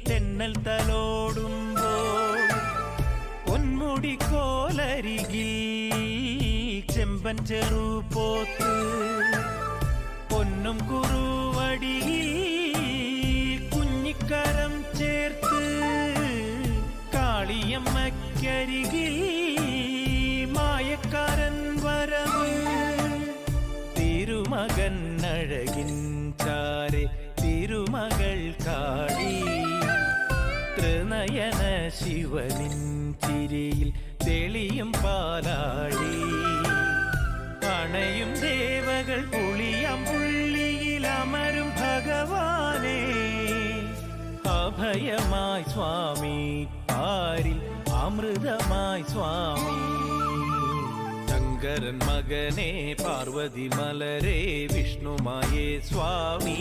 തെന്നൽ തലോടുമ്പോൾ പൊന്മുടി കോലരികിൽ ചെമ്പൻ ചെറുപോത്ത് പൊന്നും കുറുവടിയിൽ കുഞ്ഞിക്കരം ചേർത്ത് കാളിയമ്മക്കരികിൽ മായക്കാരൻ വരവ് തിരുമകൻ അഴകിൻ ചാരെ തിരുമകൾ കാളി ത്രിനയന ശിവനിൻ ചിരിയിൽ തെളിയും പാലാഴി അണയും ദേവകൾ പുളിയാം പുള്ളിയിൽ അമരും ഭഗവാനെ അഭയമായി സ്വാമി ആരിൽ അമൃതമായി സ്വാമി ശങ്കരൻ മകനെ പാർവതി മലരെ വിഷ്ണുമായേ സ്വാമി